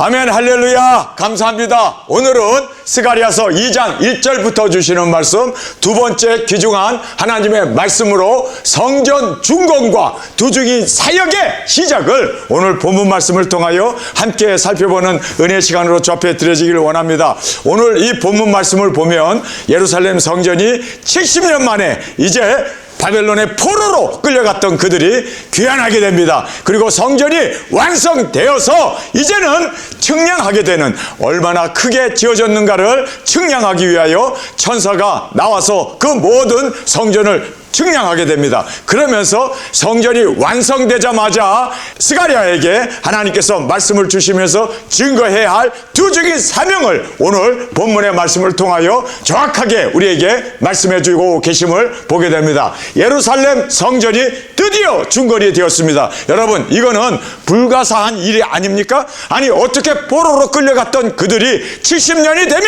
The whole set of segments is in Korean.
아멘. 할렐루야. 감사합니다. 오늘은 스가랴서 2장 1절부터 주시는 말씀, 두 번째 귀중한 하나님의 말씀으로 성전 중건과 두중인 사역의 시작을 오늘 본문 말씀을 통하여 함께 살펴보는 은혜 시간으로 접해 드려지기를 원합니다. 오늘 이 본문 말씀을 보면 예루살렘 성전이 70년 만에 이제 바벨론의 포로로 끌려갔던 그들이 귀환하게 됩니다. 그리고 성전이 완성되어서 이제는 측량하게 되는, 얼마나 크게 지어졌는가를 측량하기 위하여 천사가 나와서 그 모든 성전을 측량하게 됩니다. 그러면서 성전이 완성되자마자 스가랴에게 하나님께서 말씀을 주시면서 증거해야 할 두중인 사명을 오늘 본문의 말씀을 통하여 정확하게 우리에게 말씀해 주고 계심을 보게 됩니다. 예루살렘 성전이 드디어 중건이 되었습니다. 여러분, 이거는 불가사한 일이 아닙니까? 아니, 어떻게 포로로 끌려갔던 그들이 70년이 되면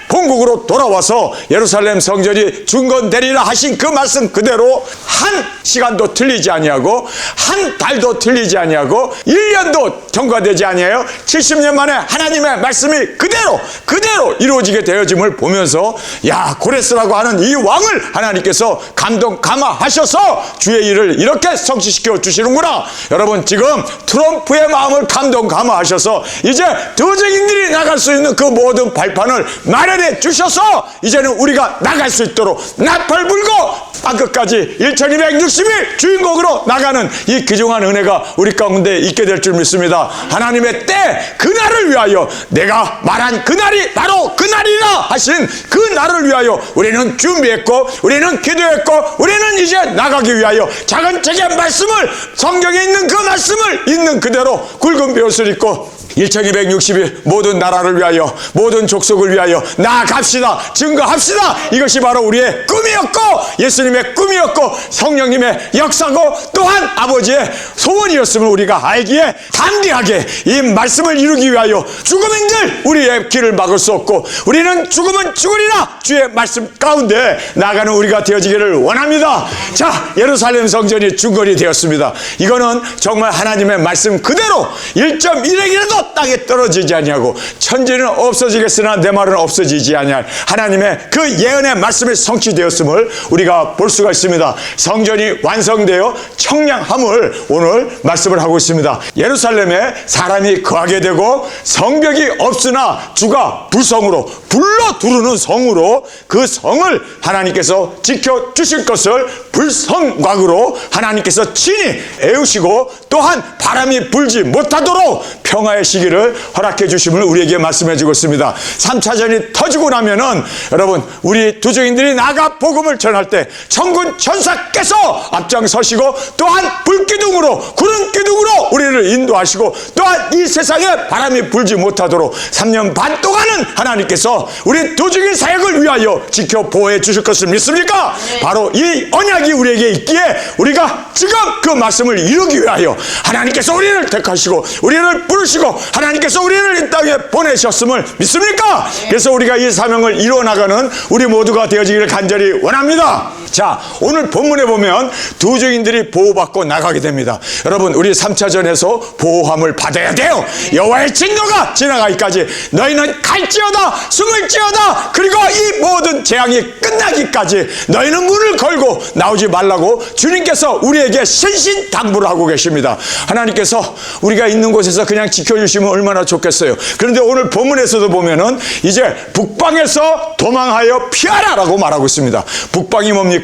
본국으로 돌아와서 예루살렘 성전이 중건되리라 하신 그 말씀 그대로 한 시간도 틀리지 아니하고 한 달도 틀리지 아니하고 1년도 경과되지 아니하여 70년 만에 하나님의 말씀이 그대로 이루어지게 되어짐을 보면서, 야, 고레스라고 하는 이 왕을 하나님께서 감동 감화하셔서 주의 일을 이렇게 성취시켜 주시는구나. 여러분, 지금 트럼프의 마음을 감동 감화하셔서 이제 두증인들이 나갈 수 있는 그 모든 발판을 마련해 주셔서 이제는 우리가 나갈 수 있도록 나팔 불고 땅끝까지 1260일 주인공으로 나가는 이 귀중한 은혜가 우리 가운데 있게 될 줄 믿습니다. 하나님의 때 그날을 위하여, 내가 말한 그날이 바로 그날이라 하신 그 날을 위하여 우리는 준비했고, 우리는 기도했고, 우리는 이제 나가기 위하여 작은 책의 말씀을, 성경에 있는 그 말씀을 있는 그대로 굵은 벼슬 입고 1260일 모든 나라를 위하여, 모든 족속을 위하여 나아갑시다. 증거합시다. 이것이 바로 우리의 꿈이었고, 예수님의 꿈이었고, 성령님의 역사고, 또한 아버지의 소원이었음을 우리가 알기에 담대하게 이 말씀을 이루기 위하여 죽음인들 우리의 길을 막을 수 없고, 우리는 죽으면 죽으리라 주의 말씀 가운데 나가는 우리가 되어지기를 원합니다. 자, 예루살렘 성전이 중건이 되었습니다. 이거는 정말 하나님의 말씀 그대로 1.1핵이라도 땅에 떨어지지 아니하고, 천지는 없어지겠으나 내 말은 없어지지 아니할 하나님의 그 예언의 말씀이 성취되었음을 우리가 볼 수가 있습니다. 성전이 완성되어 청량함을 오늘 말씀을 하고 있습니다. 예루살렘에 사람이 거하게 되고 성벽이 없으나 주가 불성으로 불러 두르는 성으로 그 성을 하나님께서 지켜주실 것을 불성곽으로 하나님께서 친히 애우시고, 또한 바람이 불지 못하도록 평화의 시기를 허락해 주심을 우리에게 말씀해 주고 있습니다. 3차전이 터지고 나면은 여러분, 우리 두중인들이 나가 복음을 전할 때 천군 천사께서 앞장서시고, 또한 불기둥으로, 구름 기둥으로 우리를 인도하시고, 또한 이 세상에 바람이 불지 못하도록 3년 반 동안은 하나님께서 우리 두중인 사역을 위하여 지켜 보호해 주실 것을 믿습니까? 네. 바로 이 언약이 우리에게 있기에 우리가 지금 그 말씀을 이루기 위하여 하나님께서 우리를 택하시고 우리를 부르시고 하나님께서 우리를 이 땅에 보내셨음을 믿습니까? 네. 그래서 우리가 이 사명을 이루어나가는 우리 모두가 되어지기를 간절히 원합니다. 자, 오늘 본문에 보면 두중인들이 보호받고 나가게 됩니다. 여러분, 우리 3차전에서 보호함을 받아야 돼요. 여호와의 진노가 지나가기까지 너희는 갈지어다 숨을지어다, 그리고 이 모든 재앙이 끝나기까지 너희는 문을 걸고 나오지 말라고 주님께서 우리에게 신신당부를 하고 계십니다. 하나님께서 우리가 있는 곳에서 그냥 지켜주시면 얼마나 좋겠어요. 그런데 오늘 본문에서도 보면은 이제 북방에서 도망하여 피하라라고 말하고 있습니다. 북방이 뭡니까?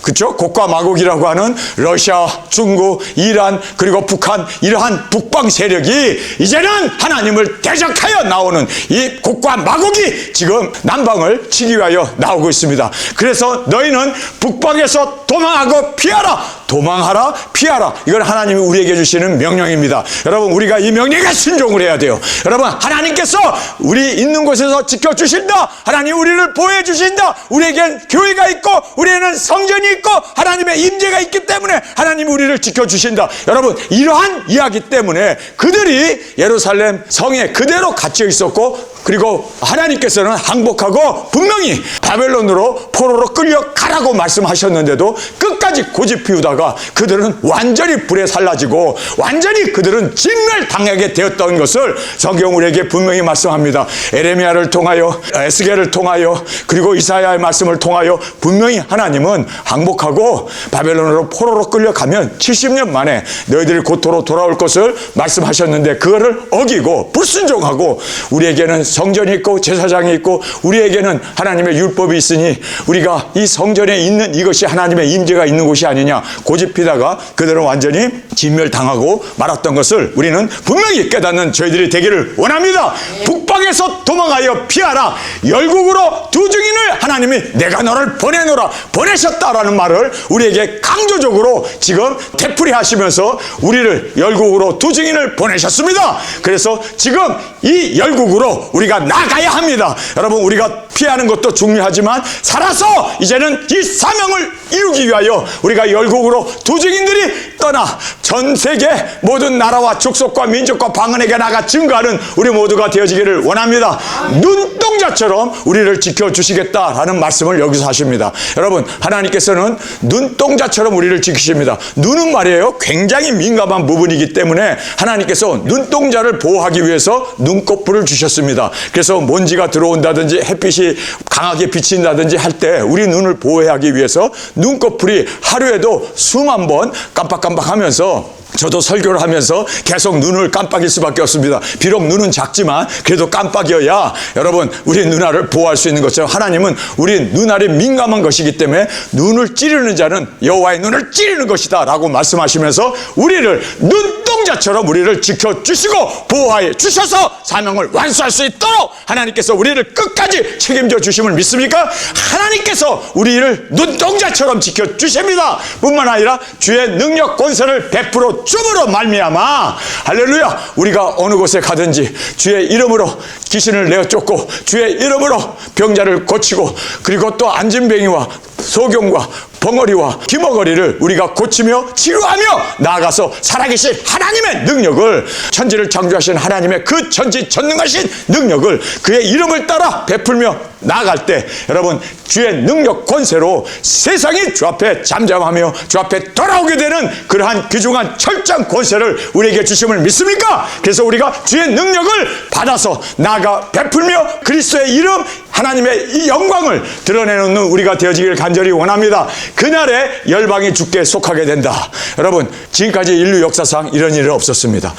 그렇죠? 곡과 마곡이라고 하는 러시아, 중국, 이란, 그리고 북한, 이러한 북방 세력이 이제는 하나님을 대적하여 나오는 이 곡과 마곡이 지금 남방을 치기 위하여 나오고 있습니다. 그래서 너희는 북방에서 도망하고 피하라. 도망하라, 피하라. 이건 하나님이 우리에게 주시는 명령입니다. 여러분, 우리가 이 명령에 순종을 해야 돼요. 여러분, 하나님께서 우리 있는 곳에서 지켜주신다. 하나님 우리를 보호해 주신다. 우리에겐 교회가 있고 우리에는 성전이 있고 하나님의 임재가 있기 때문에 하나님이 우리를 지켜주신다. 여러분, 이러한 이야기 때문에 그들이 예루살렘 성에 그대로 갇혀 있었고, 그리고 하나님께서는 항복하고 분명히 바벨론으로 포로로 끌려가라고 말씀하셨는데도 끝까지 고집 피우다가 그들은 완전히 불에 살라지고 완전히 그들은 진멸당하게 되었던 것을 성경 우리에게 분명히 말씀합니다. 에레미야를 통하여, 에스겔을 통하여, 그리고 이사야의 말씀을 통하여 분명히 하나님은 항복하고 바벨론으로 포로로 끌려가면 70년 만에 너희들이 고토로 돌아올 것을 말씀하셨는데, 그거를 어기고 불순종하고 우리에게는 성전이 있고 제사장이 있고 우리에게는 하나님의 율법이 있으니 우리가 이 성전에 있는 이것이 하나님의 임재가 있는 곳이 아니냐 고집피다가 그들은 완전히 진멸당하고 말았던 것을 우리는 분명히 깨닫는 저희들이 되기를 원합니다. 북방에서 도망하여 피하라. 열국으로 두 증인을 하나님이 내가 너를 보내노라, 보내셨다라는 말을 우리에게 강조적으로 지금 되풀이하시면서 우리를 열국으로 두 증인을 보내셨습니다. 그래서 지금 이 열국으로 우리가 나가야 합니다. 여러분, 우리가 피하는 것도 중요하지만 살아서 이제는 이 사명을 이루기 위하여 우리가 열국으로 두 증인들이 떠나 전 세계 모든 나라와 족속과 민족과 방언에게 나가 증거하는 우리 모두가 되어지기를 원합니다. 눈동자처럼 우리를 지켜주시겠다라는 말씀을 여기서 하십니다. 여러분, 하나님께서는 눈동자처럼 우리를 지키십니다. 눈은 말이에요, 굉장히 민감한 부분이기 때문에 하나님께서 눈동자를 보호하기 위해서 눈꺼풀을 주셨습니다. 그래서 먼지가 들어온다든지 햇빛이 강하게 비친다든지 할 때 우리 눈을 보호하기 위해서 눈꺼풀이 하루에도 수만 번 깜빡깜빡하면서, 저도 설교를 하면서 계속 눈을 깜빡일 수밖에 없습니다. 비록 눈은 작지만 그래도 깜빡여야 여러분 우리 눈알을 보호할 수 있는 것처럼 하나님은 우리 눈알이 민감한 것이기 때문에 눈을 찌르는 자는 여호와의 눈을 찌르는 것이다 라고 말씀하시면서 우리를 눈동자처럼 우리를 지켜주시고 보호하여 주셔서 사명을 완수할 수 있도록 하나님께서 우리를 끝까지 책임져 주심을 믿습니까? 하나님께서 우리를 눈동자처럼 지켜주십니다. 뿐만 아니라 주의 능력 권세를 베풀어 줌으로 말미암아, 할렐루야, 우리가 어느 곳에 가든지 주의 이름으로 귀신을 내어 쫓고 주의 이름으로 병자를 고치고, 그리고 또 안진뱅이와 소경과 벙어리와 기머거리를 우리가 고치며 치료하며 나아가서 살아계신 하나님의 능력을, 천지를 창조하신 하나님의 그 전지전능하신 능력을 그의 이름을 따라 베풀며 나아갈 때 여러분 주의 능력 권세로 세상이 주 앞에 잠잠하며 주 앞에 돌아오게 되는 그러한 귀중한 철저한 권세를 우리에게 주심을 믿습니까? 그래서 우리가 주의 능력을 받아서 나아가 베풀며 그리스도의 이름, 하나님의 이 영광을 드러내는 우리가 되어지기를 간절히 원합니다. 그날에 열방이 주께 속하게 된다. 여러분, 지금까지 인류 역사상 이런 일은 없었습니다.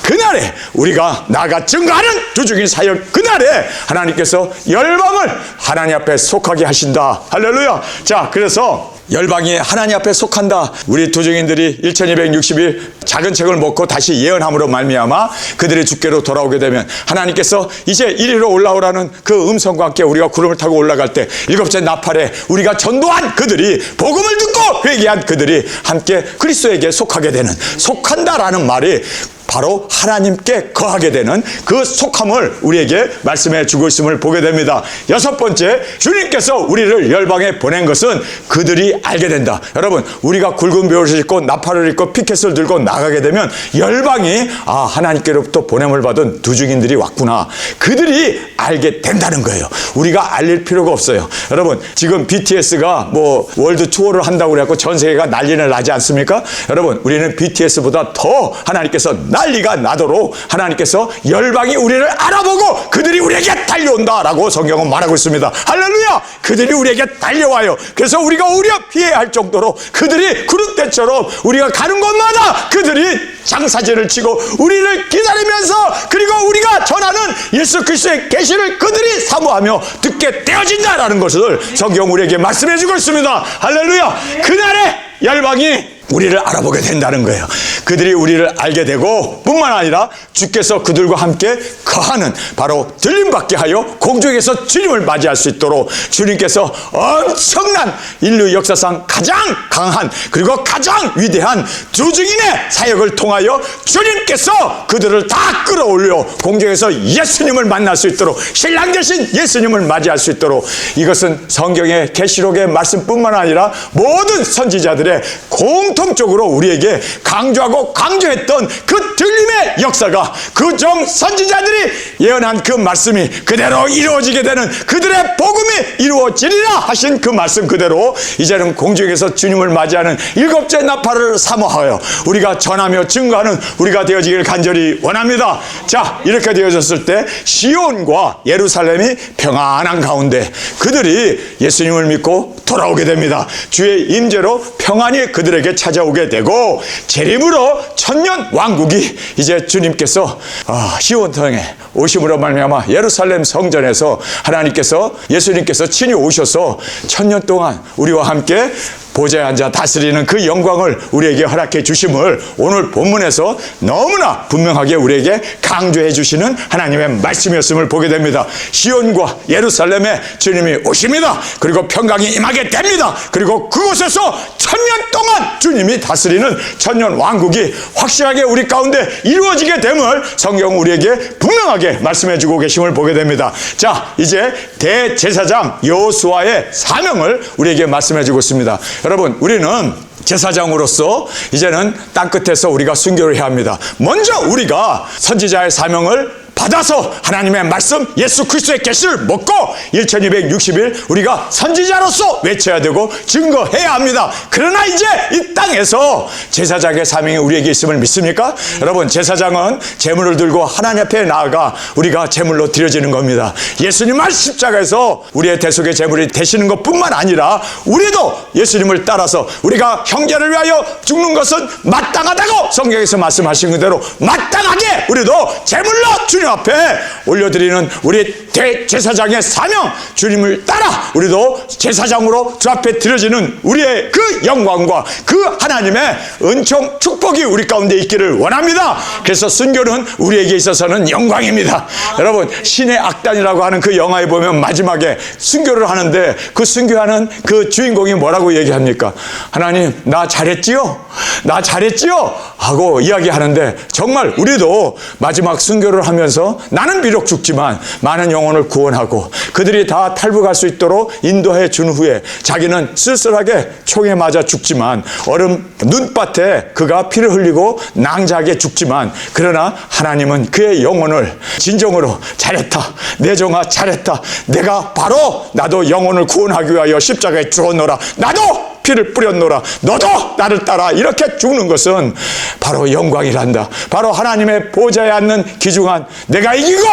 그날에 우리가 나아가 증거하는 주중인 사역, 그날에 하나님께서 열방을 하나님 앞에 속하게 하신다. 할렐루야. 자, 그래서 열방이 하나님 앞에 속한다. 우리 두 증인들이 1260일 작은 책을 먹고 다시 예언함으로 말미암아 그들의 주께로 돌아오게 되면 하나님께서 이제 이리로 올라오라는 그 음성과 함께 우리가 구름을 타고 올라갈 때 일곱째 나팔에 우리가 전도한 그들이, 복음을 듣고 회개한 그들이 함께 그리스도에게 속하게 되는, 속한다라는 말이 바로 하나님께 거하게 되는 그 속함을 우리에게 말씀해 주고 있음을 보게 됩니다. 여섯 번째, 주님께서 우리를 열방에 보낸 것은 그들이 알게 된다. 여러분, 우리가 굵은 벼옷을 입고 나팔을 입고 피켓을 들고 나가게 되면 열방이 하나님께로부터 보냄을 받은 두 증인들이 왔구나, 그들이 알게 된다는 거예요. 우리가 알릴 필요가 없어요. 여러분, 지금 BTS가 뭐 월드 투어를 한다고 그래갖고 전 세계가 난리를 나지 않습니까? 여러분, 우리는 BTS보다 더 하나님께서 난리가 나도록 하나님께서 열방이 우리를 알아보고 그들이 우리에게 달려온다라고 성경은 말하고 있습니다. 할렐루야! 그들이 우리에게 달려와요. 그래서 우리가 오히려 피해야 할 정도로 그들이 구름대처럼 우리가 가는 곳마다 그들이 장사진을 치고 우리를 기다리면서, 그리고 우리가 전하는 예수 그리스도의 계시를 그들이 사모하며 듣게 되어진다라는 것을 성경 우리에게 말씀해 주고 있습니다. 할렐루야! 그날에 열방이 우리를 알아보게 된다는 거예요. 그들이 우리를 알게 되고 뿐만 아니라 주께서 그들과 함께 거하는 바로 들림받게 하여 공중에서 주님을 맞이할 수 있도록 주님께서 엄청난 인류 역사상 가장 강한 그리고 가장 위대한 두 증인의 사역을 통하여 주님께서 그들을 다 끌어올려 공중에서 예수님을 만날 수 있도록 신랑 되신 예수님을 맞이할 수 있도록 이것은 성경의 계시록의 말씀뿐만 아니라 모든 선지자들의 공통적으로 우리에게 강조하고 강조했던 그 들림의 역사가 그 종 선지자들이 예언한 그 말씀이 그대로 이루어지게 되는 그들의 복음이 이루어지리라 하신 그 말씀 그대로 이제는 공중에서 주님을 맞이하는 일곱째 나팔을 사모하여 우리가 전하며 증거하는 우리가 되어지기를 간절히 원합니다. 자, 이렇게 되어졌을 때 시온과 예루살렘이 평안한 가운데 그들이 예수님을 믿고 돌아오게 됩니다. 주의 임재로 평안이 그들에게 찾아오게 되고 재림으로 천년 왕국이 이제 주님께서 시온 성에 오심으로 말미암아 예루살렘 성전에서 하나님께서 예수님께서 친히 오셔서 천년 동안 우리와 함께 보좌에 앉아 다스리는 그 영광을 우리에게 허락해 주심을 오늘 본문에서 너무나 분명하게 우리에게 강조해 주시는 하나님의 말씀이었음을 보게 됩니다. 시온과 예루살렘에 주님이 오십니다. 그리고 평강이 임하게 됩니다. 그리고 그곳에서 천년 동안 주님이 다스리는 천년 왕국이 확실하게 우리 가운데 이루어지게 됨을 성경은 우리에게 분명하게 말씀해 주고 계심을 보게 됩니다. 자, 이제 대제사장 여호수아의 사명을 우리에게 말씀해 주고 있습니다. 여러분, 우리는 제사장으로서 이제는 땅끝에서 우리가 순교를 해야 합니다. 먼저 우리가 선지자의 사명을 받아서 하나님의 말씀 예수 그리스도의 계시를 먹고 1260일 우리가 선지자로서 외쳐야 되고 증거해야 합니다. 그러나 이제 이 땅에서 제사장의 사명이 우리에게 있음을 믿습니까? 여러분, 제사장은 제물을 들고 하나님 앞에 나아가 우리가 제물로 드려지는 겁니다. 예수님을 십자가에서 우리의 대속의 제물이 되시는 것뿐만 아니라 우리도 예수님을 따라서 우리가 형제를 위하여 죽는 것은 마땅하다고 성경에서 말씀하신 그대로 마땅하게 우리도 제물로 주님 앞에 올려드리는 우리 대제사장의 사명, 주님을 따라 우리도 제사장으로 주 앞에 드려지는 우리의 그 영광과 그 하나님의 은총 축복이 우리 가운데 있기를 원합니다. 그래서 순교는 우리에게 있어서는 영광입니다. 여러분, 신의 악단이라고 하는 그 영화에 보면 마지막에 순교를 하는데 그 순교하는 그 주인공이 뭐라고 얘기합니까? 하나님, 나 잘했지요? 나 잘했지요? 하고 이야기하는데 정말 우리도 마지막 순교를 하면서 나는 비록 죽지만 많은 영혼을 구원하고 그들이 다 탈북할 수 있도록 인도해 준 후에 자기는 쓸쓸하게 총에 맞아 죽지만 얼음 눈밭에 그가 피를 흘리고 낭자하게 죽지만 그러나 하나님은 그의 영혼을 진정으로 잘했다, 내 종아 잘했다, 내가 바로 나도 영혼을 구원하기 위하여 십자가에 죽었노라, 나도 피를 뿌렸노라, 너도 나를 따라, 이렇게 죽는 것은 바로 영광이란다. 바로 하나님의 보좌에 앉는 귀중한, 내가 이기고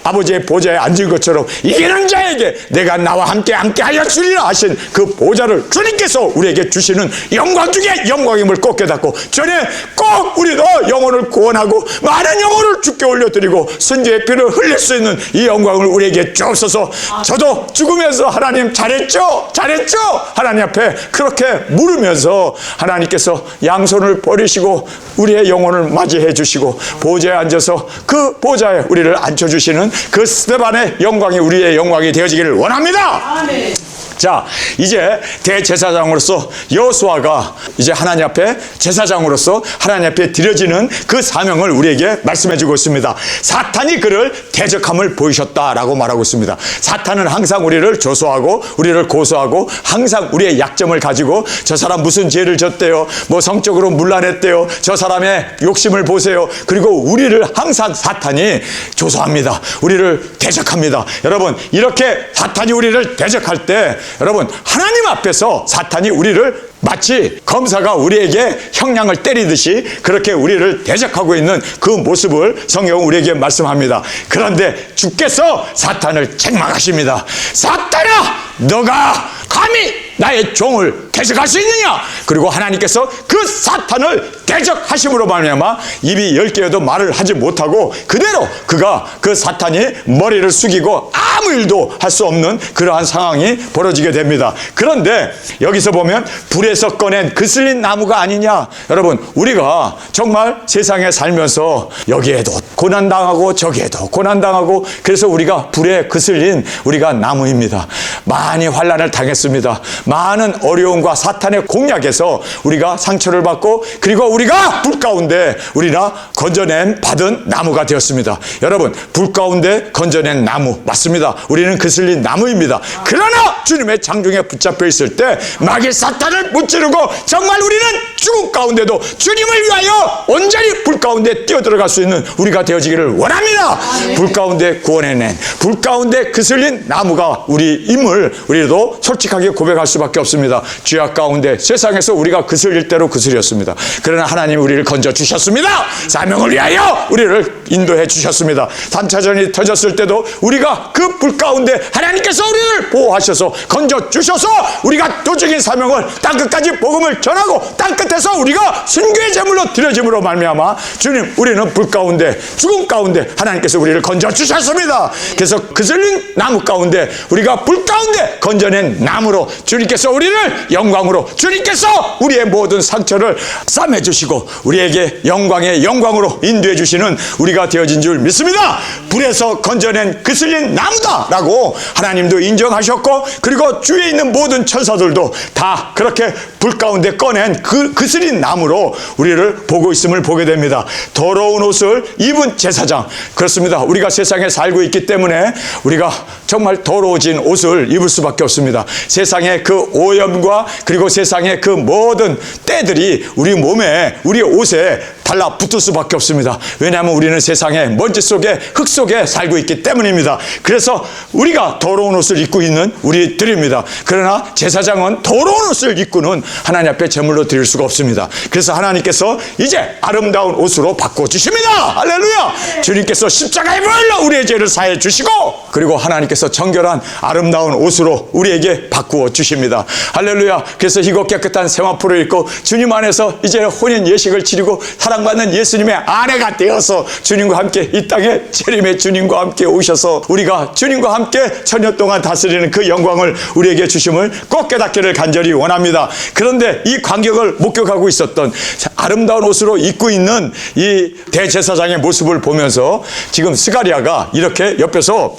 아버지의 보좌에 앉은 것처럼 이기는 자에게 내가 나와 함께 하여 주리라 하신 그 보좌를 주님께서 우리에게 주시는 영광 중에 영광임을 꼭 깨닫고 전에 꼭 우리도 영혼을 구원하고 많은 영혼을 주께 올려드리고 순교의 피를 흘릴 수 있는 이 영광을 우리에게 주옵소서. 저도 죽으면서 하나님 잘했죠? 잘했죠? 하나님 앞에 그렇게 물으면서 하나님께서 양손을 버리시고 우리의 영혼을 맞이해 주시고 보좌에 앉아서 그 보좌에 우리를 앉혀주시는 그 스데반의 영광이 우리의 영광이 되어지기를 원합니다. 아멘. 자, 이제 대제사장으로서 여호수아가 이제 하나님 앞에 제사장으로서 하나님 앞에 드려지는 그 사명을 우리에게 말씀해 주고 있습니다. 사탄이 그를 대적함을 보이셨다라고 말하고 있습니다. 사탄은 항상 우리를 조소하고 우리를 고소하고 항상 우리의 약점을 가지고 저 사람 무슨 죄를 졌대요, 뭐 성적으로 문란했대요, 저 사람의 욕심을 보세요. 그리고 우리를 항상 사탄이 조소합니다. 우리를 대적합니다. 여러분, 이렇게 사탄이 우리를 대적할 때 여러분, 하나님 앞에서 사탄이 우리를 마치 검사가 우리에게 형량을 때리듯이 그렇게 우리를 대적하고 있는 그 모습을 성경은 우리에게 말씀합니다. 그런데 주께서 사탄을 책망하십니다. 사탄아, 너가 감히 나의 종을 대적할 수 있느냐? 그리고 하나님께서 그 사탄을 대적하심으로 말미암아 입이 10개여도 말을 하지 못하고 그대로 그가 그 사탄이 머리를 숙이고 아무 일도 할 수 없는 그러한 상황이 벌어지게 됩니다. 그런데 여기서 보면 불에서 꺼낸 그슬린 나무가 아니냐? 여러분, 우리가 정말 세상에 살면서 여기에도 고난당하고 저기에도 고난당하고 그래서 우리가 불에 그슬린 우리가 나무입니다. 많이 환난을 당했습니다. 많은 어려움과 사탄의 공략에서 우리가 상처를 받고 그리고 우리가 불 가운데 우리가 건져낸 받은 나무가 되었습니다. 여러분, 불 가운데 건져낸 나무 맞습니다. 우리는 그슬린 나무입니다. 그러나 주님의 장중에 붙잡혀 있을 때 마귀 사탄을 무찌르고 정말 우리는 죽음 가운데도 주님을 위하여 온전히 불 가운데 뛰어들어갈 수 있는 우리가 되어지기를 원합니다. 불 가운데 구원해낸 불 가운데 그슬린 나무가 우리임을 우리도 솔직하게 고백할 수밖에 없습니다. 죄악 가운데 세상에서 우리가 그슬릴 대로 그슬렸습니다. 그러나 하나님 우리를 건져 주셨습니다. 사명을 위하여 우리를 인도해 주셨습니다. 3차전이 터졌을 때도 우리가 그 불 가운데 하나님께서 우리를 보호하셔서 건져 주셔서 우리가 도적인 사명을 땅끝까지 복음을 전하고 땅끝에서 우리가 순교의 제물로 드려짐으로 말미암아 주님 우리는 불 가운데 죽음 가운데 하나님께서 우리를 건져 주셨습니다. 그래서 그슬린 나무 가운데 우리가 불 가운데 건져낸 나무로 주님께서 우리를 영광으로 주님께서 우리의 모든 상처를 싸매 주시고 우리에게 영광의 영광으로 인도해 주시는 우리가 되어진 줄 믿습니다. 불에서 건져낸 그슬린 나무다라고 하나님도 인정하셨고 그리고 주위에 있는 모든 천사들도 다 그렇게 불 가운데 꺼낸 그슬린 나무로 우리를 보고 있음을 보게 됩니다. 더러운 옷을 입은 제사장, 그렇습니다. 우리가 세상에 살고 있기 때문에 우리가 정말 더러워진 옷을 입을 수밖에 없습니다. 세상의 그 오염과 그리고 세상의 그 모든 때들이 우리 몸에 우리 옷에 달라붙을 수밖에 없습니다. 왜냐하면 우리는 세상의 먼지 속에 흙 속에 살고 있기 때문입니다. 그래서 우리가 더러운 옷을 입고 있는 우리들입니다. 그러나 제사장은 더러운 옷을 입고는 하나님 앞에 제물로 드릴 수가 없습니다. 그래서 하나님께서 이제 아름다운 옷으로 바꿔주십니다. 할렐루야. 주님께서 십자가의 불로 우리의 죄를 사해 주시고 그리고 하나님께서 정결한 아름다운 옷으로 우리에게 바꾸어 주십니다. 할렐루야. 그래서 희고 깨끗한 세마포를 입고 주님 안에서 이제 혼인 예식을 치르고 사랑받는 예수님의 아내가 되어서 주님과 함께 이 땅에 재림의 주님과 함께 오셔서 우리가 주님과 함께 천년 동안 다스리는 그 영광을 우리에게 주심을 꼭 깨닫기를 간절히 원합니다. 그런데 이 광경을 목격하고 있었던 아름다운 옷으로 입고 있는 이 대제사장의 모습을 보면서 지금 스가랴가 이렇게 옆에서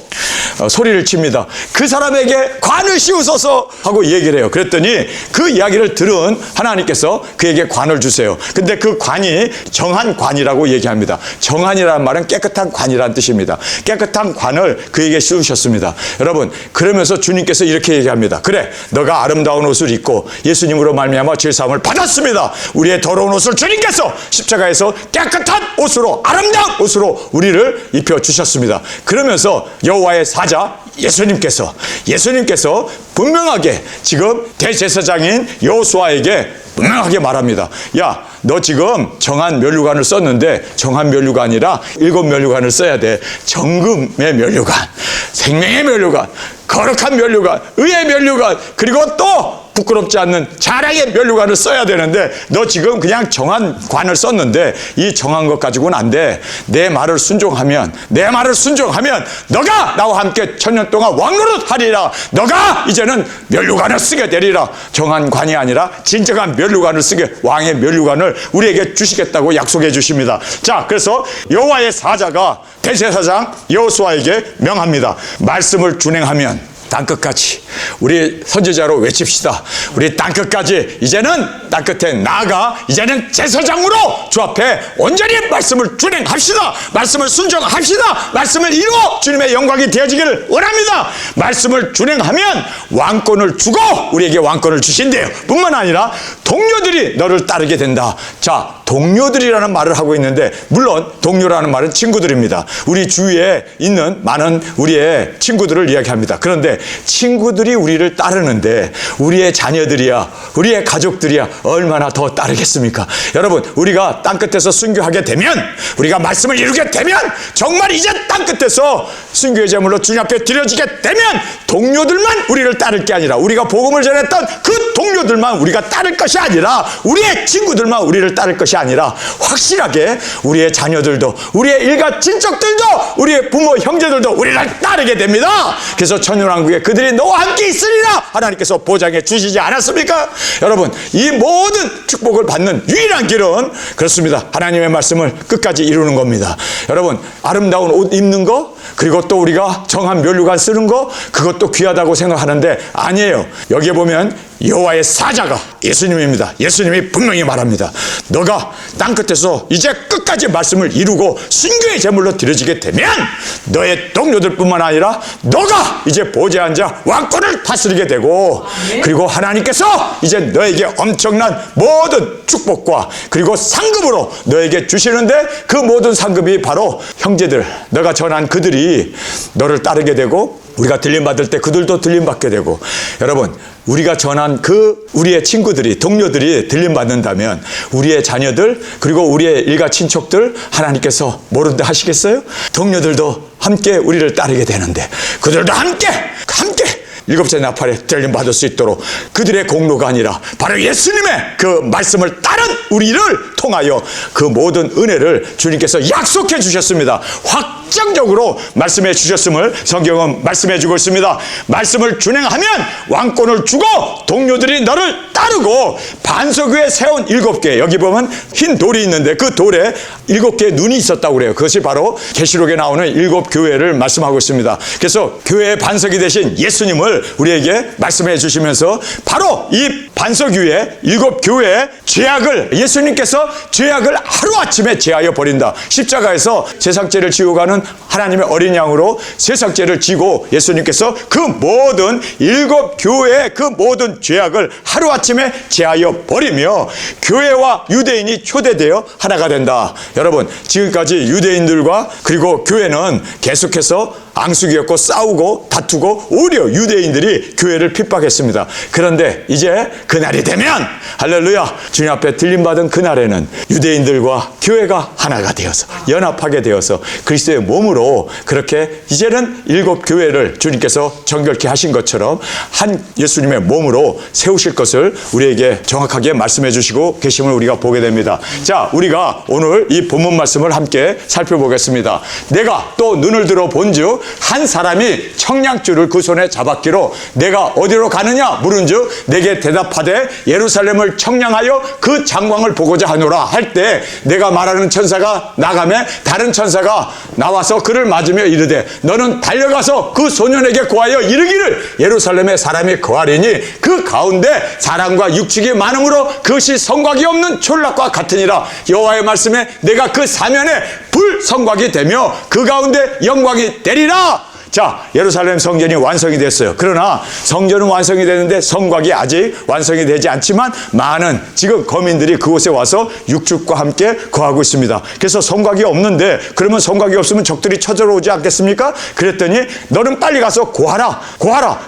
소리를 칩니다. 그 사람에게 관을 씌우소서 하고 얘기를 해요. 그랬더니 그 이야기를 들은 하나님께서 그에게 관을 주세요. 근데 그 관이 정한 관이라고 얘기합니다. 정한이라는 말은 깨끗한 관이라는 뜻입니다. 깨끗한 관을 그에게 씌우셨습니다. 여러분, 그러면서 주님께서 이렇게 얘기합니다. 그래, 너가 아름다운 옷을 입고 예수님으로 말미암아 죄사함을 받았습니다. 우리의 더러운 옷을 주님께서 십자가에서 깨끗한 옷으로 아름다운 옷으로 우리를 입혀주셨습니다. 그러면서 여호와의 사자 예수님께서 분명하게 지금 대제사장인 여호수아에게 분명하게 말합니다. 야, 너 지금 정한 면류관을 썼는데 정한 면류가 아니라 7 면류관을 써야 돼. 정금의 면류관, 생명의 면류관, 거룩한 면류관, 의의 면류관, 그리고 또 부끄럽지 않는 자랑의 면류관을 써야 되는데 너 지금 그냥 정한 관을 썼는데 이 정한 것 가지고는 안 돼. 내 말을 순종하면 너가 나와 함께 천년 동안 왕노릇 하리라. 너가 이제는 면류관을 쓰게 되리라. 정한 관이 아니라 진정한 면류관을 쓰게, 왕의 면류관을 우리에게 주시겠다고 약속해 주십니다. 자, 그래서 여호와의 사자가 대제사장 여호수아에게 명합니다. 말씀을 준행하면 땅끝까지 우리 선지자로 외칩시다. 우리 땅끝까지 이제는 땅끝에 나아가 이제는 제사장으로 주 앞에 온전히 말씀을 준행합시다. 말씀을 순종합시다. 말씀을 이루어 주님의 영광이 되어지기를 원합니다. 말씀을 준행하면 왕권을 주고 우리에게 왕권을 주신대요. 뿐만 아니라 동료들이 너를 따르게 된다. 자, 동료들이라는 말을 하고 있는데 물론 동료라는 말은 친구들입니다. 우리 주위에 있는 많은 우리의 친구들을 이야기합니다. 그런데 친구들이 우리를 따르는데 우리의 자녀들이야, 우리의 가족들이야 얼마나 더 따르겠습니까? 여러분, 우리가 땅끝에서 순교하게 되면, 우리가 말씀을 이루게 되면, 정말 이제 땅끝에서 순교의 제물로 주님 앞에 드려지게 되면 동료들만 우리를 따를 게 아니라, 우리가 복음을 전했던 그 동료들만 우리가 따를 것이 아니라, 우리의 친구들만 우리를 따를 것이 아니라, 확실하게 우리의 자녀들도, 우리의 일가 친척들도, 우리의 부모 형제들도 우리를 따르게 됩니다. 그래서 천년왕국에 그들이 너와 함께 있으리라 하나님께서 보장해 주시지 않았습니까? 여러분, 이 모든 축복을 받는 유일한 길은 그렇습니다. 하나님의 말씀을 끝까지 이루는 겁니다. 여러분, 아름다운 옷 입는 거, 그리고 또 우리가 정한 면류관 쓰는 거, 그것도 귀하다고 생각하는데 아니에요. 여기에 보면 여호와의 사자가 예수님입니다. 예수님이 분명히 말합니다. 너가 땅끝에서 이제 끝까지 말씀을 이루고 순교의 제물로 드려지게 되면 너의 동료들뿐만 아니라 너가 이제 보좌에 앉아 왕권을 다스리게 되고, 그리고 하나님께서 이제 너에게 엄청난 모든 축복과 그리고 상급으로 너에게 주시는데, 그 모든 상급이 바로 형제들, 너가 전한 그들이 너를 따르게 되고, 우리가 들림받을 때 그들도 들림받게 되고, 여러분, 우리가 전한 그 우리의 친구들이, 동료들이 들림받는다면 우리의 자녀들, 그리고 우리의 일가 친척들 하나님께서 모른다 하시겠어요? 동료들도 함께 우리를 따르게 되는데, 그들도 함께 일곱째 나팔에 들림받을 수 있도록 그들의 공로가 아니라 바로 예수님의 그 말씀을 따른 우리를 통하여 그 모든 은혜를 주님께서 약속해 주셨습니다. 확정적으로 말씀해 주셨음을 성경은 말씀해 주고 있습니다. 말씀을 준행하면 왕권을 주고 동료들이 너를 따르고, 반석 위에 세운 7개, 여기 보면 흰 돌이 있는데 그 돌에 7개의 눈이 있었다고 그래요. 그것이 바로 계시록에 나오는 7 교회를 말씀하고 있습니다. 그래서 교회의 반석이 되신 예수님을 우리에게 말씀해 주시면서 바로 이 반석 위에 7 교회의 죄악을, 예수님께서 죄악을 하루아침에 제하여 버린다. 십자가에서 세상죄를 지고 가는 하나님의 어린 양으로 세상죄를 지고 예수님께서 그 모든 7 교회의 그 모든 죄악을 하루아침에 제하여 버리며 교회와 유대인이 초대되어 하나가 된다. 여러분, 지금까지 유대인들과 그리고 교회는 계속해서 앙숙이었고 싸우고 다투고 오히려 유대인들이 교회를 핍박했습니다. 그런데 이제 그날이 되면, 할렐루야, 주님 앞에 들림받은 그날에는 유대인들과 교회가 하나가 되어서 연합하게 되어서 그리스도의 몸으로, 그렇게 이제는 7 교회를 주님께서 정결케 하신 것처럼 한 예수님의 몸으로 세우실 것을 우리에게 정확하게 말씀해 주시고 계심을 우리가 보게 됩니다. 자, 우리가 오늘 이 본문 말씀을 함께 살펴보겠습니다. 내가 또 눈을 들어 본즉 한 사람이 청량줄을 그 손에 잡았기로 내가 어디로 가느냐 물은즉 내게 대답하되 예루살렘을 청량하여 그 장광을 보고자 하노라 할 때, 내가 말하는 천사가 나가매 다른 천사가 나와서 그를 맞으며 이르되 너는 달려가서 그 소년에게 고하여 이르기를 예루살렘에 사람이 거하리니 그 가운데 사람과 육축이 많으므로 그것이 성곽이 없는 촌락과 같으니라. 여호와의 말씀에 내가 그 사면에 불 성곽이 되며 그 가운데 영광이 되리라. 자, 예루살렘 성전이 완성이 됐어요. 그러나 성전은 완성이 되는데 성곽이 아직 완성이 되지 않지만 많은 지금 거민들이 그곳에 와서 육축과 함께 거하고 있습니다. 그래서 성곽이 없는데, 그러면 성곽이 없으면 적들이 쳐들어오지 않겠습니까? 그랬더니 너는 빨리 가서 고하라.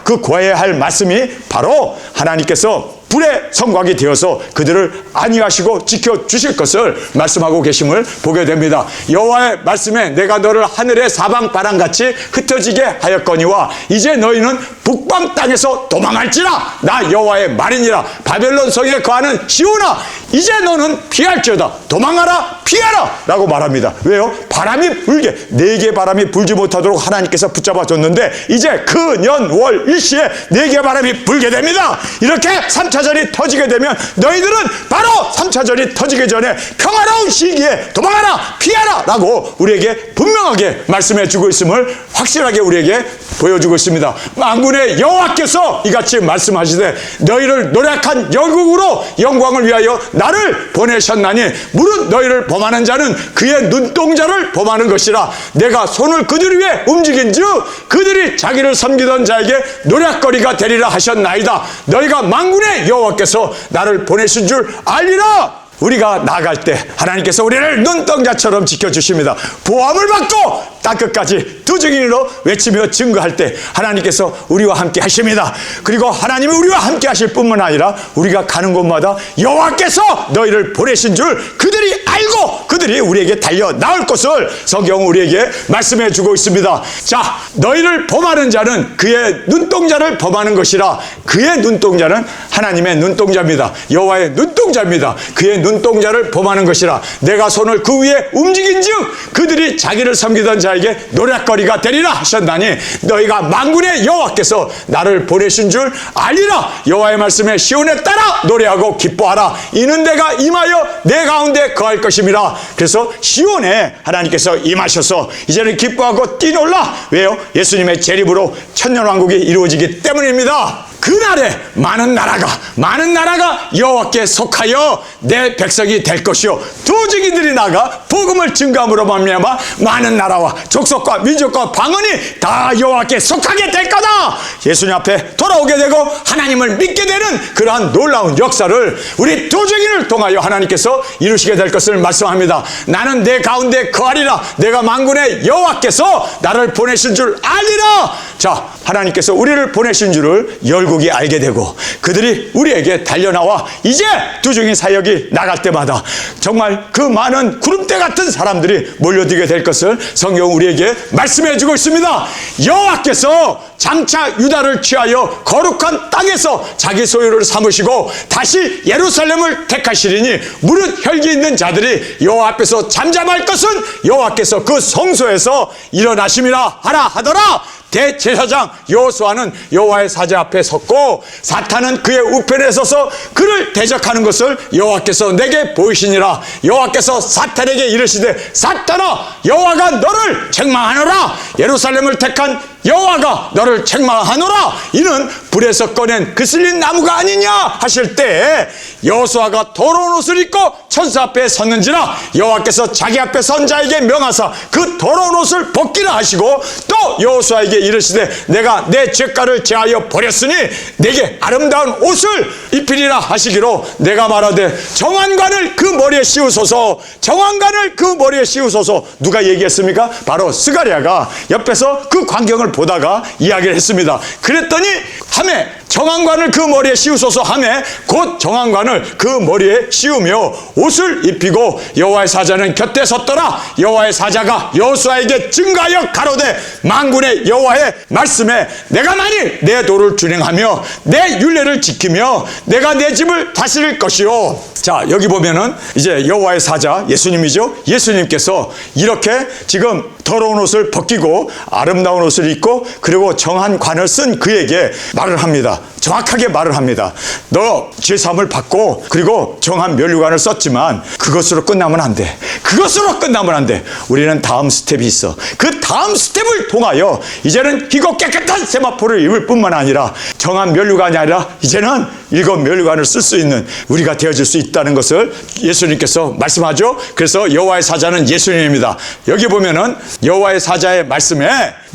그 고해야 할 말씀이 바로 하나님께서 불의 성곽이 되어서 그들을 안위하시고 지켜주실 것을 말씀하고 계심을 보게 됩니다. 여호와의 말씀에 내가 너를 하늘의 사방 바람같이 흩어지게 하였거니와 이제 너희는 북방 땅에서 도망할지라. 나 여호와의 말이니라. 바벨론 성에 거하는 시온아, 이제 너는 피할지어다. 도망하라, 피하라 라고 말합니다. 왜요? 바람이 불게, 네개 바람이 불지 못하도록 하나님께서 붙잡아 줬는데 이제 그 년 월 일시에 네개 바람이 불게 됩니다. 이렇게 3차전이 터지게 되면 너희들은 바로 3차전이 터지기 전에 평화로운 시기에 도망하라, 피하라 라고 우리에게 분명하게 말씀해 주고 있음을 확실하게 우리에게 보여주고 있습니다. 만군의 여호와께서 이같이 말씀하시되 너희를 노력한 영국으로 영광을 위하여 나를 보내셨나니 무릇 너희를 범하는 자는 그의 눈동자를 범하는 것이라. 내가 손을 그들 위에 움직인즉 그들이 자기를 섬기던 자에게 노략거리가 되리라 하셨나이다. 너희가 만군의 여호와께서 나를 보내신 줄 알리라. 우리가 나갈 때 하나님께서 우리를 눈동자처럼 지켜주십니다. 보호함을 받고 땅끝까지 두 증인으로 외치며 증거할 때 하나님께서 우리와 함께 하십니다. 그리고 하나님이 우리와 함께 하실 뿐만 아니라 우리가 가는 곳마다 여호와께서 너희를 보내신 줄 그들이 알고 그들이 우리에게 달려 나올 것을 성경은 우리에게 말씀해 주고 있습니다. 자, 너희를 범하는 자는 그의 눈동자를 범하는 것이라. 그의 눈동자는 하나님의 눈동자입니다. 여호와의 눈동자입니다. 그의 눈동자를 범하는 것이라. 내가 손을 그 위에 움직인즉 그들이 자기를 섬기던 자에게 노략거리가 되리라 하셨나니 너희가 만군의 여호와께서 나를 보내신 줄 알리라. 여호와의 말씀에 시온에 따라 노래하고 기뻐하라. 이는 내가 임하여 내 가운데 거할 것임이라. 그래서 시온에 하나님께서 임하셔서 이제는 기뻐하고 뛰놀라. 왜요? 예수님의 재림으로 천년왕국이 이루어지기 때문입니다. 그날에 많은 나라가 여호와께 속하여 내 백성이 될 것이요 두 증인들이 나가 복음을 증거함으로 말미암아 많은 나라와 족속과 민족과 방언이 다 여호와께 속하게 될 거다. 예수님 앞에 돌아오게 되고 하나님을 믿게 되는 그러한 놀라운 역사를 우리 두 증인을 통하여 하나님께서 이루시게 될 것을 말씀합니다. 나는 내 가운데 거하리라. 내가 만군의 여호와께서 나를 보내신 줄 알리라. 자, 하나님께서 우리를 보내신 줄을 열국이 알게 되고 그들이 우리에게 달려나와 이제 두 증인 사역이 나갈 때마다 정말 그 많은 구름대 같은 사람들이 몰려들게 될 것을 성경은 우리에게 말씀해 주고 있습니다. 여호와께서 장차 유다를 취하여 거룩한 땅에서 자기 소유를 삼으시고 다시 예루살렘을 택하시리니 무릇 혈기 있는 자들이 여호와 앞에서 잠잠할 것은 여호와께서 그 성소에서 일어나심이라 하라 하더라. 대제사장 여호수아는 여호와의 사자 앞에 섰고 사탄은 그의 우편에 서서 그를 대적하는 것을 여호와께서 내게 보이시니라. 여호와께서 사탄에게 이르시되 사탄아 여호와가 너를 책망하노라. 예루살렘을 택한 여호와가 너를 책망하노라. 이는 불에서 꺼낸 그슬린 나무가 아니냐 하실 때 여호수아가 더러운 옷을 입고 천사 앞에 섰는지라 여호와께서 자기 앞에 선 자에게 명하사 그 더러운 옷을 벗기라 하시고 또 여호수아에게 이르시되 내가 내 죄가를 제하여 버렸으니 내게 아름다운 옷을 입히리라 하시기로 내가 말하되 정한관을 그 머리에 씌우소서. 정한관을 그 머리에 씌우소서. 누가 얘기했습니까? 바로 스가랴가 옆에서 그 광경을 보다가 이야기를 했습니다. 그랬더니 하매 정한관을 그 머리에 씌우소서 하매 곧 정한관을 그 머리에 씌우며 옷을 입히고 여호와의 사자는 곁에 섰더라. 여호와의 사자가 여호수아에게 증가하여 가로되 만군의 여호와의 말씀에 내가 만일 내 도를 준행하며 내 율례를 지키며 내가 내 집을 다스릴 것이요. 자, 여기 보면은 이제 여호와의 사자 예수님이죠. 예수님께서 이렇게 지금 더러운 옷을 벗기고 아름다운 옷을 입고 그리고 정한 관을 쓴 그에게 말을 합니다. 정확하게 말을 합니다. 너 죄사함을 받고 그리고 정한 면류관을 썼지만 그것으로 끝나면 안 돼. 그것으로 끝나면 안 돼. 우리는 다음 스텝이 있어. 그 다음 스텝을 통하여 이제는 희고 깨끗한 세마포를 입을 뿐만 아니라 정한 면류관이 아니라 이제는 일곱 면류관을 쓸 수 있는 우리가 되어질 수 있다는 것을 예수님께서 말씀하죠. 그래서 여호와의 사자는 예수님입니다. 여기 보면은 여호와의 사자의 말씀에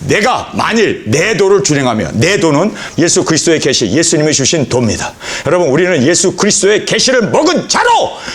내가 만일 내 도를 준행하며 내 도는 예수 그리스도의 계시 예수님이 주신 도입니다. 여러분 우리는 예수 그리스도의 계시를 먹은 자로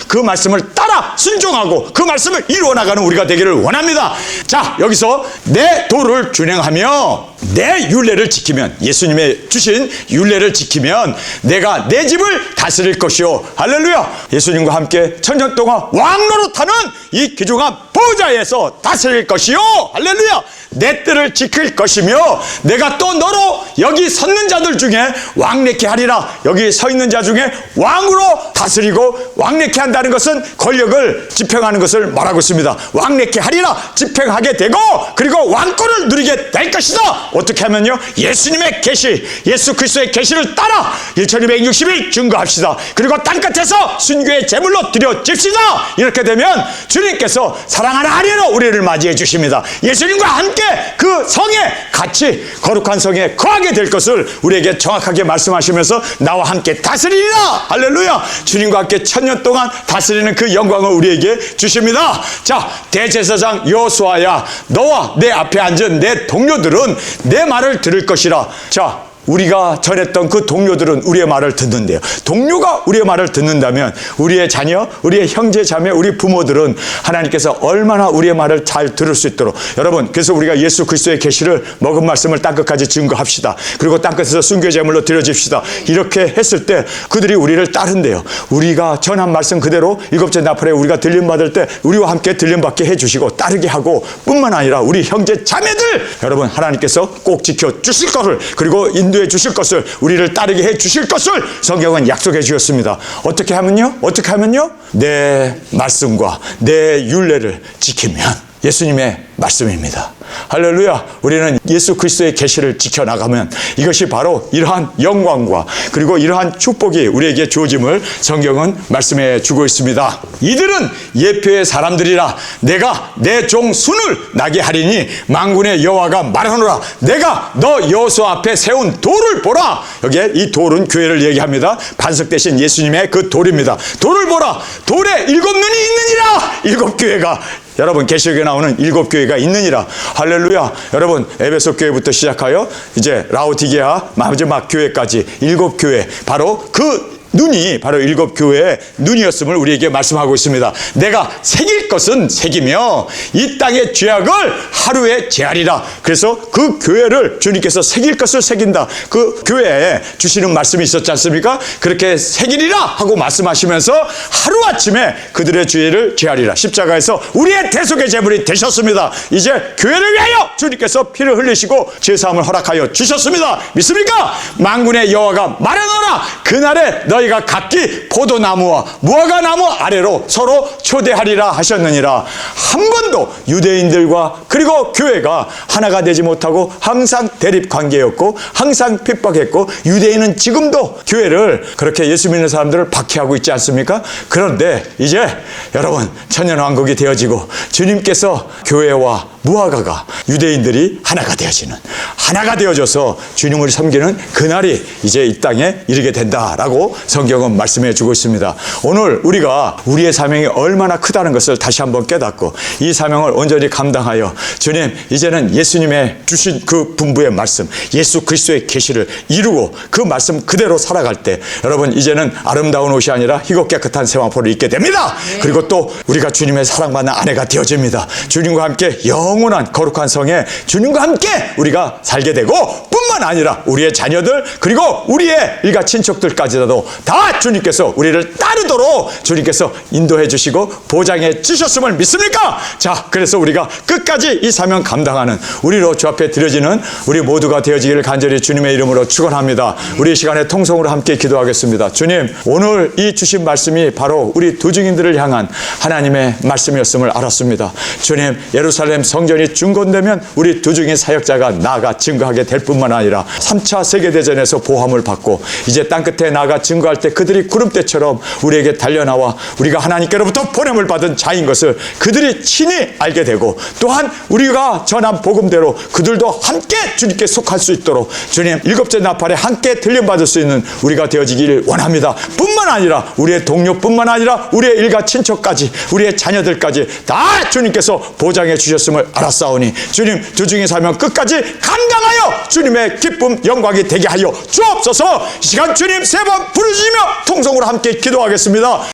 그 말씀을 따라 순종하고 그 말씀을 이루어나가는 우리가 되기를 원합니다. 자, 여기서 내 도를 준행하며 내 율례를 지키면 예수님의 주신 율례를 지키면 내가 내 집을 다스릴 것이요. 할렐루야. 예수님과 함께 천년 동안 왕노릇하는 이 귀중한 보좌에서 다스릴 것이요. 할렐루야. 내 뜻을 지킬 것이며 내가 또 너로 여기 섰는 자들 중에 왕래케 하리라. 여기 서 있는 자 중에 왕으로 다스리고 왕래케 한다는 것은 권력을 집행하는 것을 말하고 있습니다. 왕래케 하리라. 집행하게 되고 그리고 왕권을 누리게 될 것이다. 어떻게 하면요? 예수님의 계시 예수 그리스도의 계시를 따라 1260일 증거합시다. 그리고 땅끝에서 순교의 제물로 드려집시다. 이렇게 되면 주님께서 사랑하는 아내로 우리를 맞이해 주십니다. 예수님과 함께 그 성에 같이 거룩한 성에 거하게 될 것을 우리에게 정확하게 말씀하시면서 나와 함께 다스리리라. 할렐루야. 주님과 함께 천년 동안 다스리는 그 영광을 우리에게 주십니다. 자, 대제사장 여호수아야 너와 내 앞에 앉은 내 동료들은 내 말을 들을 것이라. 자, 우리가 전했던 그 동료들은 우리의 말을 듣는데요. 동료가 우리의 말을 듣는다면 우리의 자녀, 우리의 형제, 자매, 우리 부모들은 하나님께서 얼마나 우리의 말을 잘 들을 수 있도록 여러분, 그래서 우리가 예수 그리스도의 계시를 먹은 말씀을 땅끝까지 증거합시다. 그리고 땅끝에서 순교 제물로 드려집시다. 이렇게 했을 때 그들이 우리를 따른대요. 우리가 전한 말씀 그대로 일곱째 나팔에 우리가 들림받을 때 우리와 함께 들림받게 해주시고 따르게 하고 뿐만 아니라 우리 형제 자매들 여러분 하나님께서 꼭 지켜주실 것을 그리고 인도해 주실 것을 우리를 따르게 해 주실 것을 성경은 약속해 주셨습니다. 어떻게 하면요? 어떻게 하면요? 내 말씀과 내 율례를 지키면 예수님의 말씀입니다. 할렐루야. 우리는 예수 그리스도의 계시를 지켜나가면 이것이 바로 이러한 영광과 그리고 이러한 축복이 우리에게 주어짐을 성경은 말씀해 주고 있습니다. 이들은 예표의 사람들이라 내가 내 종 순을 나게 하리니 만군의 여호와가 말하노라 내가 너 여호수아 앞에 세운 돌을 보라. 여기에 이 돌은 교회를 얘기합니다. 반석 대신 예수님의 그 돌입니다. 돌을 보라. 돌에 7 눈이 있느니라. 7 교회가 여러분 계시록에 나오는 7 교회가 있느니라. 할렐루야. 여러분 에베소 교회부터 시작하여 이제 라오디게아 마지막 교회까지 7 교회 바로 그 눈이 바로 7 교회의 눈이었음을 우리에게 말씀하고 있습니다. 내가 새길 것은 새기며 이 땅의 죄악을 하루에 제하리라. 그래서 그 교회를 주님께서 새길 것을 새긴다. 그 교회에 주시는 말씀이 있었지 않습니까? 그렇게 새기리라 하고 말씀하시면서 하루아침에 그들의 죄를 제하리라. 십자가에서 우리의 대속의 제물이 되셨습니다. 이제 교회를 위하여 주님께서 피를 흘리시고 죄사함을 허락하여 주셨습니다. 믿습니까? 만군의 여호와가 말하노라 그날에 너희가 각기 포도나무와 무화과나무 아래로 서로 초대하리라 하셨느니라. 한 번도 유대인들과 그리고 교회가 하나가 되지 못하고 항상 대립관계였고 항상 핍박했고 유대인은 지금도 교회를 그렇게 예수 믿는 사람들을 박해하고 있지 않습니까? 그런데 이제 여러분 천년왕국이 되어지고 주님께서 교회와 무화과가 유대인들이 하나가 되어지는 하나가 되어져서 주님을 섬기는 그날이 이제 이 땅에 이르게 된다라고 성경은 말씀해 주고 있습니다. 오늘 우리가 우리의 사명이 얼마나 크다는 것을 다시 한번 깨닫고 이 사명을 온전히 감당하여 주님 이제는 예수님의 주신 그 분부의 말씀 예수 그리스도의 계시를 이루고 그 말씀 그대로 살아갈 때 여러분 이제는 아름다운 옷이 아니라 희고 깨끗한 새왕포를 입게 됩니다. 그리고 또 우리가 주님의 사랑받는 아내가 되어집니다. 주님과 함께 영원한 거룩한 성에 주님과 함께 우리가 살게 되고 뿐만 아니라 우리의 자녀들 그리고 우리의 일가 친척들까지라도 다 주님께서 우리를 따르도록 주님께서 인도해 주시고 보장해 주셨음을 믿습니까? 자, 그래서 우리가 끝까지 이 사명 감당하는 우리로 주 앞에 드려지는 우리 모두가 되어지기를 간절히 주님의 이름으로 축원합니다. 우리 시간에 통성으로 함께 기도하겠습니다. 주님, 오늘 이 주신 말씀이 바로 우리 두 증인들을 향한 하나님의 말씀이었음을 알았습니다. 주님, 예루살렘 성전이 중건되면 우리 두 증인 사역자가 나아가 증거하게 될 뿐만 아니라 3차 세계대전에서 보함을 받고 이제 땅끝에 나아가 증거할 때 그들이 구름대처럼 우리에게 달려나와 우리가 하나님께로부터 보냄을 받은 자인 것을 그들이 친히 알게 되고 또한 우리가 전한 복음대로 그들도 함께 주님께 속할 수 있도록 주님 7째 나팔에 함께 들림받을 수 있는 우리가 되어지기를 원합니다. 뿐만 아니라 우리의 동료뿐만 아니라 우리의 일가 친척까지 우리의 자녀들까지 다 주님께서 보장해 주셨음을 알았사오니 주님 두 증인 사명 끝까지 감당하여 주님의 기쁨 영광이 되게 하여 주옵소서. 이 시간 주님 3번 부르시며 통성으로 함께 기도하겠습니다.